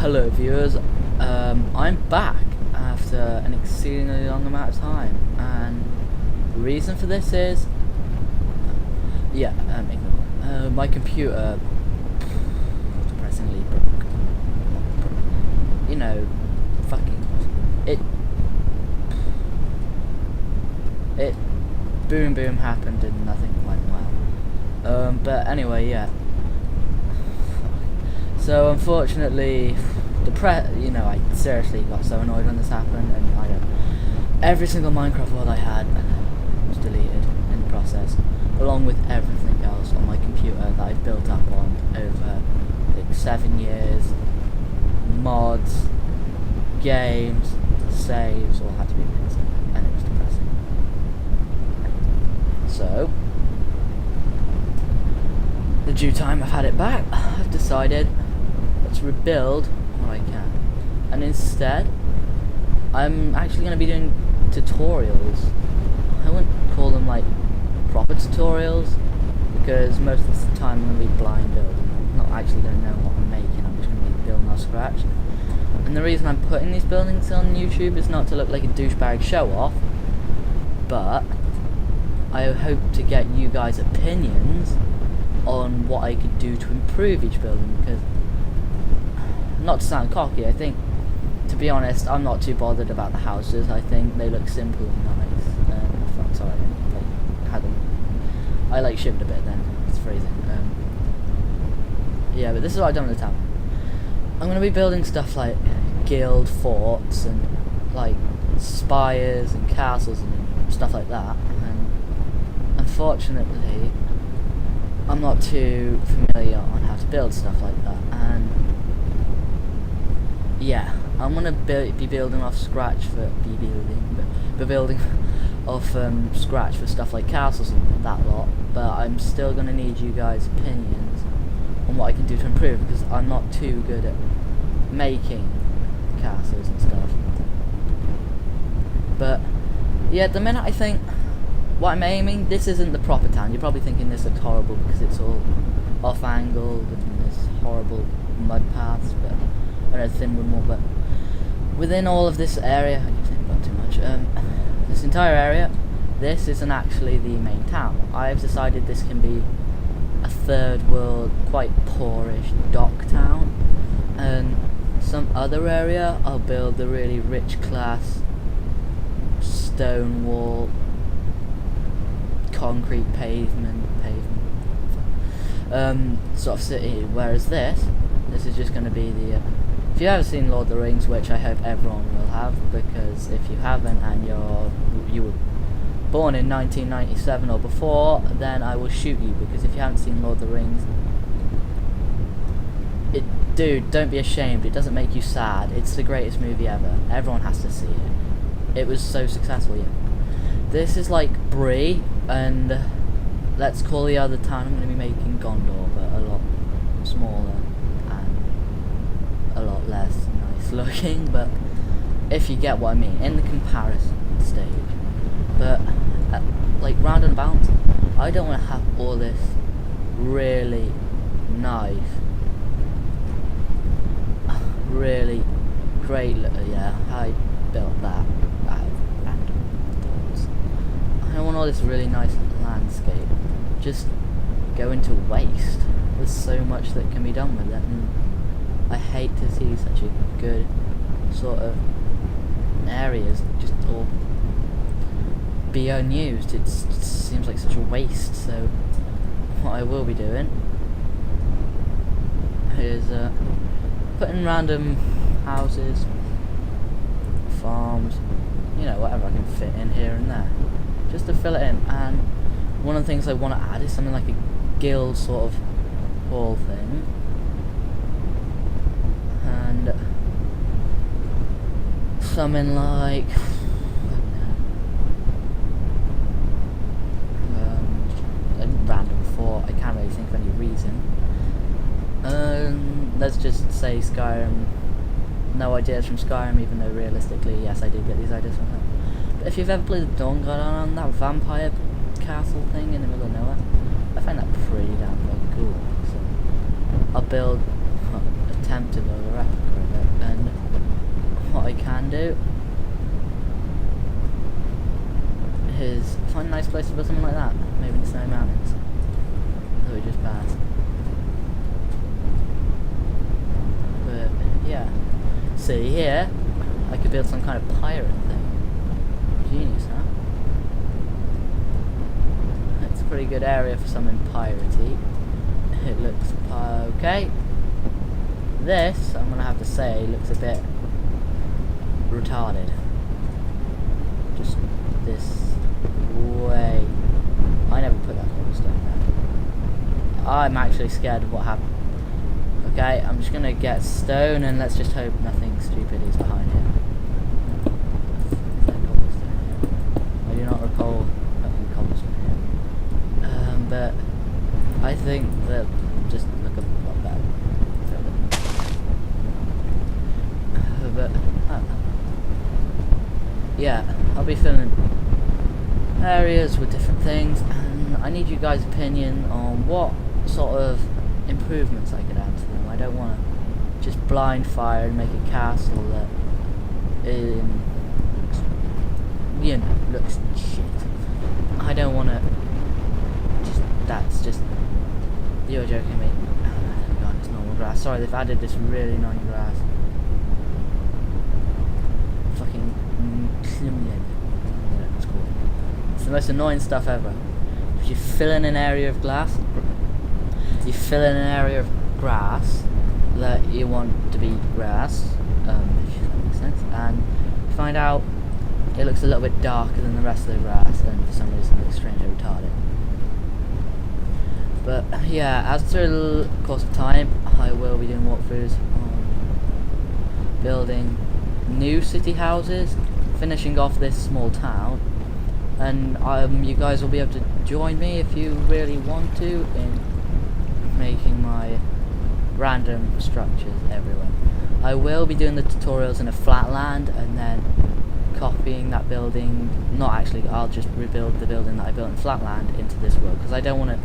Hello viewers, I'm back after an exceedingly long amount of time, and the reason for this is, ignore. My computer depressingly broke. You know, fucking, it boom happened and nothing went well. But anyway, yeah. So unfortunately, I seriously got so annoyed when this happened, and every single Minecraft world I had was deleted in the process, along with everything else on my computer that I've built up on over like 7 years. Mods, games, saves, all had to be missed, and it was depressing. So, the due time I've had it back, I've decided let's rebuild what I can, and instead I'm actually going to be doing tutorials. I wouldn't call them like proper tutorials, because most of the time I'm going to be blind building. I'm not actually going to know what I'm making. I'm just going to be building off scratch. And the reason I'm putting these buildings on YouTube is not to look like a douchebag show off, but I hope to get you guys' opinions on what I could do to improve each building, because, not to sound cocky, I think, to be honest, I'm not too bothered about the houses. I think they look simple and nice. I like shivered a bit then, it's freezing. Yeah, but this is what I've done with the town. I'm going to be building stuff like guild forts and like spires and castles and stuff like that, and unfortunately I'm not too familiar on how to build stuff like that, and yeah, I'm gonna be building off scratch for building off scratch for stuff like castles and that lot. But I'm still gonna need you guys' opinions on what I can do to improve, because I'm not too good at making castles and stuff. But yeah, at the minute I think what I'm aiming, this isn't the proper town. You're probably thinking this looks horrible because it's all off-angled and there's horrible mud paths, but I know thin wood more. But within all of this area, I keep thinking about too much. This entire area, this isn't actually the main town. I've decided this can be a third world, quite poorish dock town, and some other area I'll build the really rich class stone wall, concrete pavement sort of city, whereas this is just going to be the if you haven't seen Lord of the Rings, which I hope everyone will have, because if you haven't and you were born in 1997 or before, then I will shoot you, because if you haven't seen Lord of the Rings, dude, don't be ashamed, it doesn't make you sad. It's the greatest movie ever. Everyone has to see it. It was so successful. Yeah. This is like Bree, and let's call the other town I'm going to be making Gondor, but a lot smaller and a lot less nice looking, but if you get what I mean, in the comparison stage. But like round and about, I don't want to have all this really nice, really great, yeah, I built that out of random thoughts. I don't want all this really nice landscape just go into waste. There's so much that can be done with it, and I hate to see such a good sort of areas just all be unused. It seems like such a waste. So what I will be doing is putting random houses, farms, whatever I can fit in here and there, just to fill it in. And one of the things I want to add is something like a guild sort of hall thing, and something like a random fort. I can't really think of any reason. Let's just say Skyrim. No ideas from Skyrim, even though realistically, yes, I did get these ideas from her. But if you've ever played the Dawnguard, that vampire castle thing in the middle of nowhere, I find that pretty damn cool. So I'll build, attempt to build a replica of place to build something like that? Maybe in the Snowy Mountains. That would just pass. But yeah. See here, I could build some kind of pirate thing. Genius, huh? It's a pretty good area for something piratey. It looks okay. This, I'm gonna have to say, looks a bit retarded. Just this way. I never put that cobblestone there. I'm actually scared of what happened. Okay, I'm just gonna get stone and let's just hope nothing stupid is behind here. Is there cobblestone here? I do not recall putting cobblestone here. But I think that just look a lot better. But yeah, I'll be filling areas with different things, and I need you guys' opinion on what sort of improvements I could add to them. I don't want to just blind fire and make a castle that looks shit. I don't want to that's just, you're joking me. Oh god, it's normal grass. Sorry, they've added this really annoying grass. Fucking yeah, it's cool. It's the most annoying stuff ever. If you fill in an area of grass that you want to be grass, if that makes sense, and find out it looks a little bit darker than the rest of the grass, and for some reason it looks strangely retarded. But yeah, as through the course of time, I will be doing walkthroughs on building new city houses, finishing off this small town, and you guys will be able to join me if you really want to in making my random structures everywhere. I will be doing the tutorials in a flat land and then copying that building. Not actually, I'll just rebuild the building that I built in flatland into this world, because I don't want to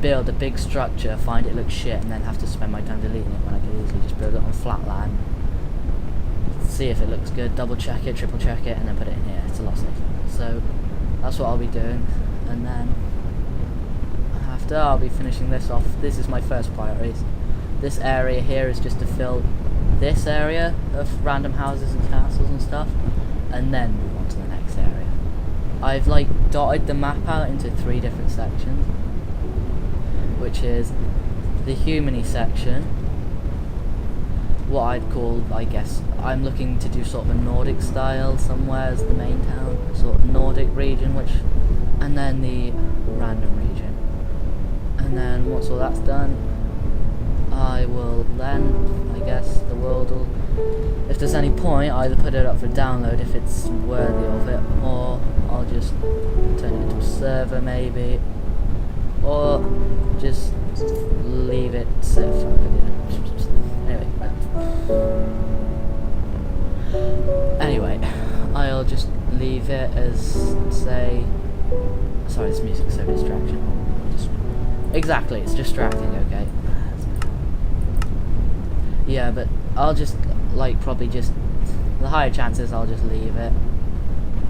build a big structure, find it looks shit, and then have to spend my time deleting it when I could easily just build it on flat land, see if it looks good, double check it, triple check it, and then put it in here. It's a lot safer. So that's what I'll be doing, and then after I'll be finishing this off. This is my first priority. This area here is just to fill this area of random houses and castles and stuff, and then move on to the next area. I've like dotted the map out into 3 different sections, which is the humany section, what I'd call, I guess, I'm looking to do sort of a Nordic style somewhere as the main town, sort of Nordic region, and then the random region. And then once all that's done, I will then, I guess, the world will, if there's any point, either put it up for download if it's worthy of it, or I'll just turn it into a server maybe, or just leave it safe. Anyway, I'll just leave it as, say, sorry, this music's so distraction. Exactly, it's distracting, okay. Yeah, but I'll just, like, probably just, the higher chances I'll just leave it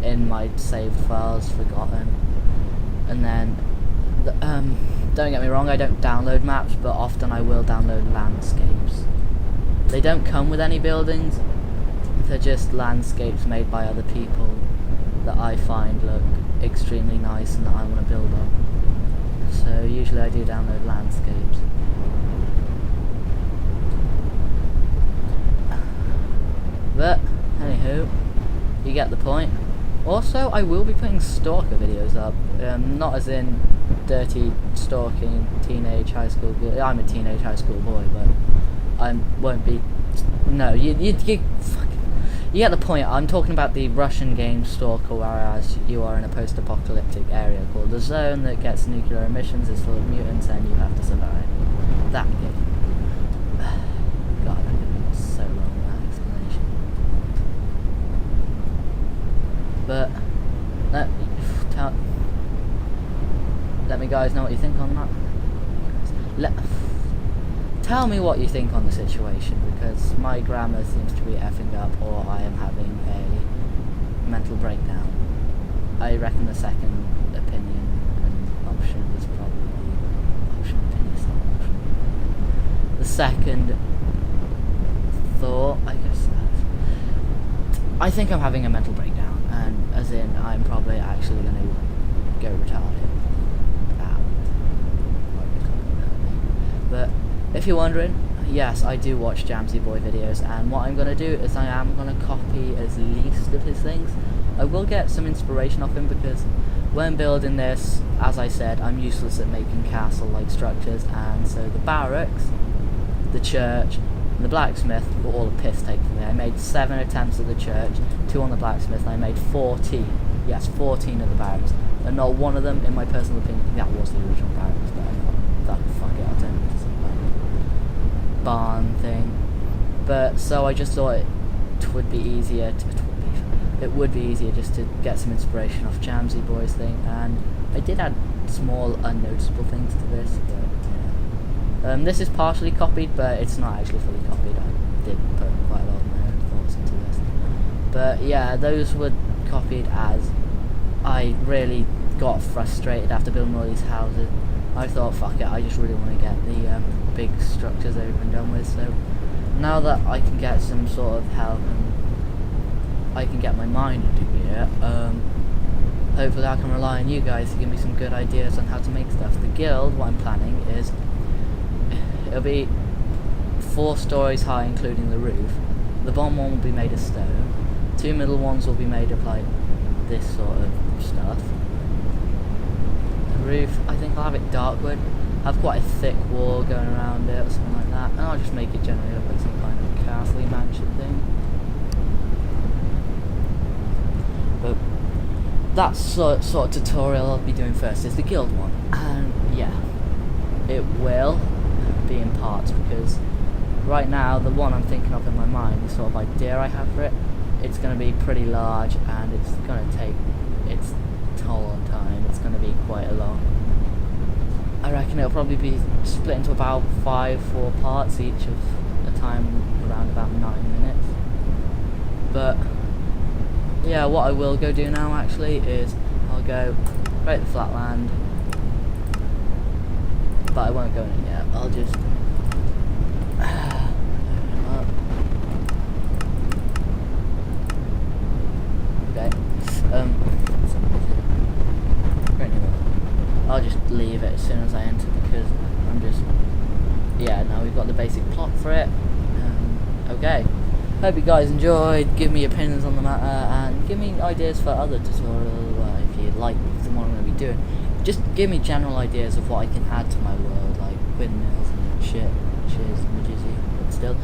in my saved files, forgotten, and then, don't get me wrong, I don't download maps, but often I will download landscapes. They don't come with any buildings, they're just landscapes made by other people that I find look extremely nice and that I want to build on. So usually I do download landscapes. But, anywho, you get the point. Also, I will be putting stalker videos up, not as in dirty stalking teenage high school girl. I'm a teenage high school boy, but I won't be. No, you get the point. I'm talking about the Russian game Stalker, whereas you are in a post-apocalyptic area called the Zone that gets nuclear emissions, is full of mutants, and you have to survive. That game. God, that could be so long, that explanation. But let me guys know what you think on that. Tell me what you think on the situation, because my grammar seems to be effing up, or I am having a mental breakdown. I reckon the second opinion, and option is probably opinion is not option. The second thought, I guess, I think I'm having a mental breakdown, and as in I'm probably actually going to go retarded. But if you're wondering, yes, I do watch Jamsy Boy videos, and what I'm going to do is I am going to copy as least of his things. I will get some inspiration off him, because when building this, as I said, I'm useless at making castle-like structures, and so the barracks, the church, and the blacksmith were all a piss take for me. I made 7 attempts at the church, 2 on the blacksmith, and I made 14. Yes, 14 at the barracks, and not one of them, in my personal opinion, that was the original barracks, but I thought, fuck it, I'll turn it into some kind of barn thing. But so I just thought it would be easier just to get some inspiration off Jamsy Boy's thing, and I did add small unnoticeable things to this, but yeah. This is partially copied, but it's not actually fully copied. I did put quite a lot of my own thoughts into this. But yeah, those were copied as I really got frustrated after building all these houses. I thought, fuck it, I just really want to get the big structures over and done with, so now that I can get some sort of help and I can get my mind into it, hopefully I can rely on you guys to give me some good ideas on how to make stuff. The guild, what I'm planning is, it'll be 4 stories high including the roof. The bottom one will be made of stone, 2 middle ones will be made of like this sort of stuff. The roof, I think I'll have it dark wood, have quite a thick wall going around it or something like that, and I'll just make it generally look like some kind of castle mansion thing. But that sort of tutorial I'll be doing first is the guild one, and yeah, it will be in parts, because right now the one I'm thinking of in my mind, the sort of idea I have for it, it's going to be pretty large, and it's going to take its toll on time. It's going to be quite a lot. I reckon it'll probably be split into about 4 parts, each of a time around about 9 minutes. But yeah, what I will go do now actually is I'll go right the flatland, but I won't go in it yet. I'll just okay. I'll just leave it as soon as I enter, because I'm just, yeah, now we've got the basic plot for it. Okay, hope you guys enjoyed. Give me opinions on the matter, and give me ideas for other tutorials if you like the one I'm going to be doing. Just give me general ideas of what I can add to my world, like windmills and shit, cheers, majizzy, but still.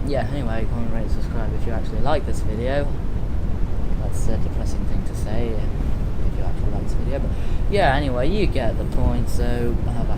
Yeah, anyway, comment, rate, subscribe if you actually like this video. That's a depressing thing to say if you actually like this video, but yeah, anyway, you get the point, so have a